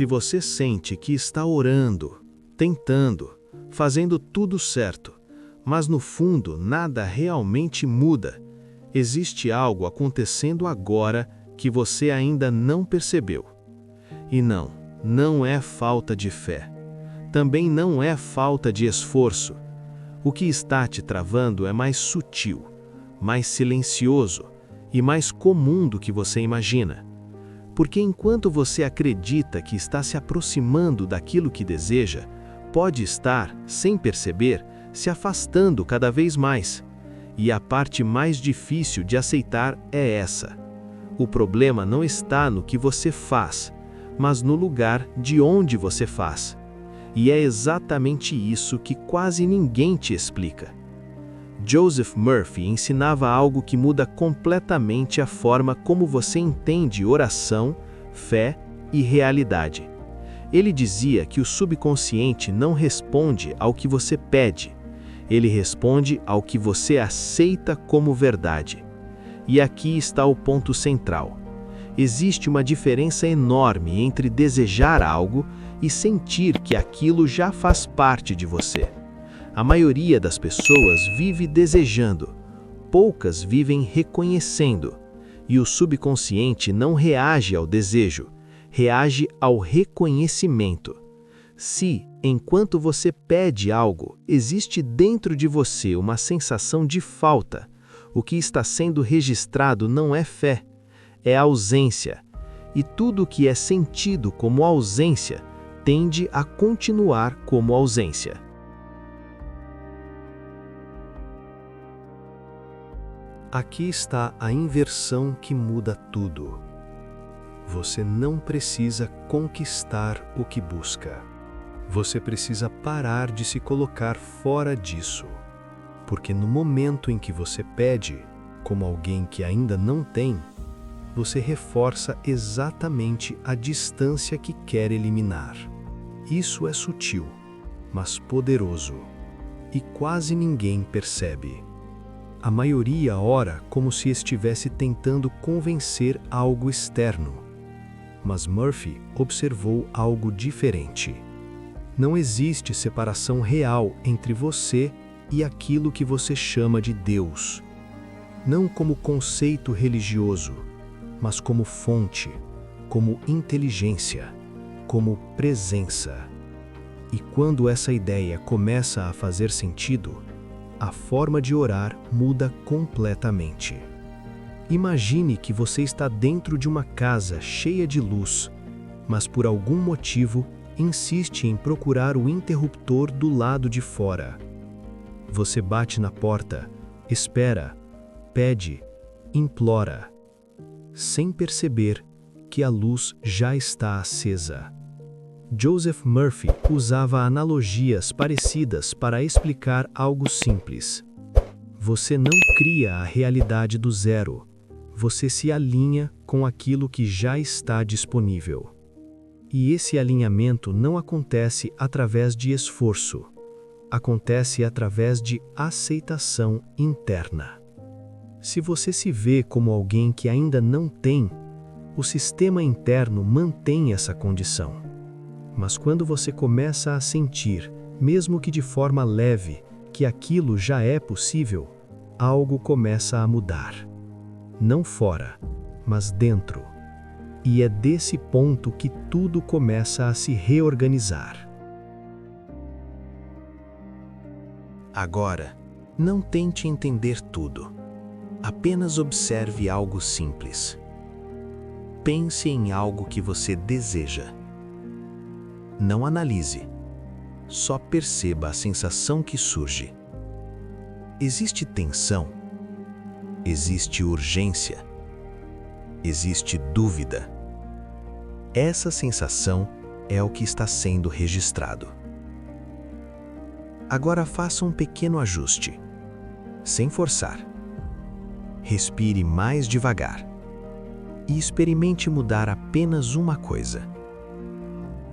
Se você sente que está orando, tentando, fazendo tudo certo, mas no fundo nada realmente muda, existe algo acontecendo agora que você ainda não percebeu. E não é falta de fé. Também não é falta de esforço. O que está te travando é mais sutil, mais silencioso e mais comum do que você imagina. Porque enquanto você acredita que está se aproximando daquilo que deseja, pode estar, sem perceber, se afastando cada vez mais. E a parte mais difícil de aceitar é essa. O problema não está no que você faz, mas no lugar de onde você faz. E é exatamente isso que quase ninguém te explica. Joseph Murphy ensinava algo que muda completamente a forma como você entende oração, fé e realidade. Ele dizia que o subconsciente não responde ao que você pede, ele responde ao que você aceita como verdade. E aqui está o ponto central. Existe uma diferença enorme entre desejar algo e sentir que aquilo já faz parte de você. A maioria das pessoas vive desejando, poucas vivem reconhecendo, e o subconsciente não reage ao desejo, reage ao reconhecimento. Se, enquanto você pede algo, existe dentro de você uma sensação de falta, o que está sendo registrado não é fé, é ausência, e tudo que é sentido como ausência tende a continuar como ausência. Aqui está a inversão que muda tudo. Você não precisa conquistar o que busca. Você precisa parar de se colocar fora disso. Porque no momento em que você pede, como alguém que ainda não tem, você reforça exatamente a distância que quer eliminar. Isso é sutil, mas poderoso, e quase ninguém percebe. A maioria ora como se estivesse tentando convencer algo externo. Mas Murphy observou algo diferente. Não existe separação real entre você e aquilo que você chama de Deus. Não como conceito religioso, mas como fonte, como inteligência, como presença. E quando essa ideia começa a fazer sentido, a forma de orar muda completamente. Imagine que você está dentro de uma casa cheia de luz, mas por algum motivo insiste em procurar o interruptor do lado de fora. Você bate na porta, espera, pede, implora, sem perceber que a luz já está acesa. Joseph Murphy usava analogias parecidas para explicar algo simples. Você não cria a realidade do zero, você se alinha com aquilo que já está disponível. E esse alinhamento não acontece através de esforço, acontece através de aceitação interna. Se você se vê como alguém que ainda não tem, o sistema interno mantém essa condição. Mas quando você começa a sentir, mesmo que de forma leve, que aquilo já é possível, algo começa a mudar. Não fora, mas dentro. E é desse ponto que tudo começa a se reorganizar. Agora, não tente entender tudo. Apenas observe algo simples. Pense em algo que você deseja. Não analise. Só perceba a sensação que surge. Existe tensão. Existe urgência. Existe dúvida. Essa sensação é o que está sendo registrado. Agora faça um pequeno ajuste. Sem forçar. Respire mais devagar. E experimente mudar apenas uma coisa.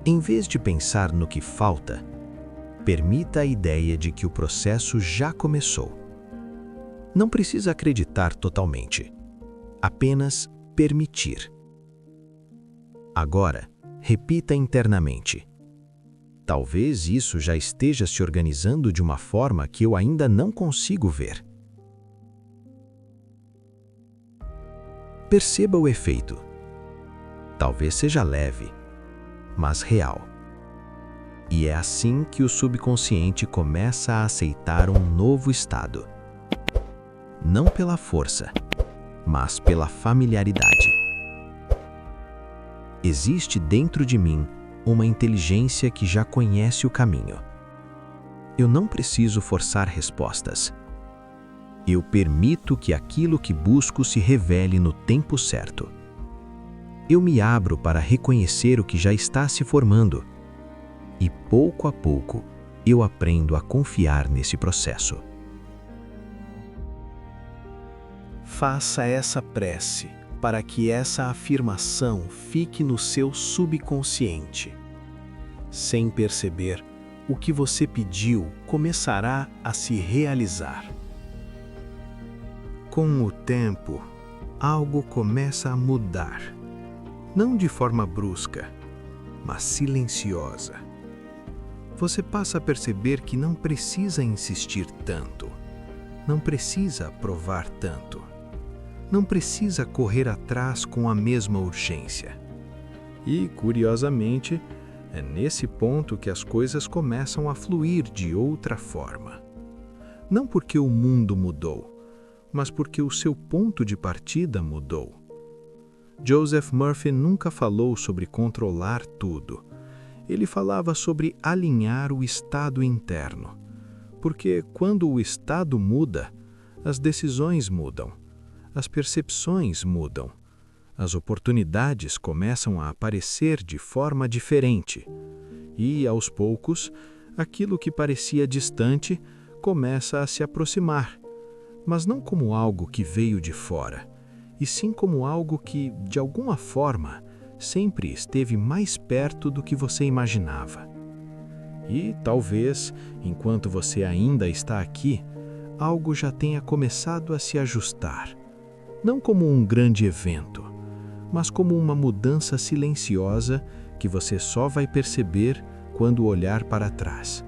Em vez de pensar no que falta, permita a ideia de que o processo já começou. Não precisa acreditar totalmente. Apenas permitir. Agora, repita internamente: talvez isso já esteja se organizando de uma forma que eu ainda não consigo ver. Perceba o efeito. Talvez seja leve, mas real. E é assim que o subconsciente começa a aceitar um novo estado. Não pela força, mas pela familiaridade. Existe dentro de mim uma inteligência que já conhece o caminho. Eu não preciso forçar respostas. Eu permito que aquilo que busco se revele no tempo certo. Eu me abro para reconhecer o que já está se formando. E pouco a pouco, eu aprendo a confiar nesse processo. Faça essa prece para que essa afirmação fique no seu subconsciente. Sem perceber, o que você pediu começará a se realizar. Com o tempo, algo começa a mudar. Não de forma brusca, mas silenciosa. Você passa a perceber que não precisa insistir tanto. Não precisa provar tanto. Não precisa correr atrás com a mesma urgência. E, curiosamente, é nesse ponto que as coisas começam a fluir de outra forma. Não porque o mundo mudou, mas porque o seu ponto de partida mudou. Joseph Murphy nunca falou sobre controlar tudo. Ele falava sobre alinhar o estado interno. Porque quando o estado muda, as decisões mudam, as percepções mudam, as oportunidades começam a aparecer de forma diferente. E, aos poucos, aquilo que parecia distante começa a se aproximar, mas não como algo que veio de fora, e sim como algo que, de alguma forma, sempre esteve mais perto do que você imaginava. E, talvez, enquanto você ainda está aqui, algo já tenha começado a se ajustar. Não como um grande evento, mas como uma mudança silenciosa que você só vai perceber quando olhar para trás.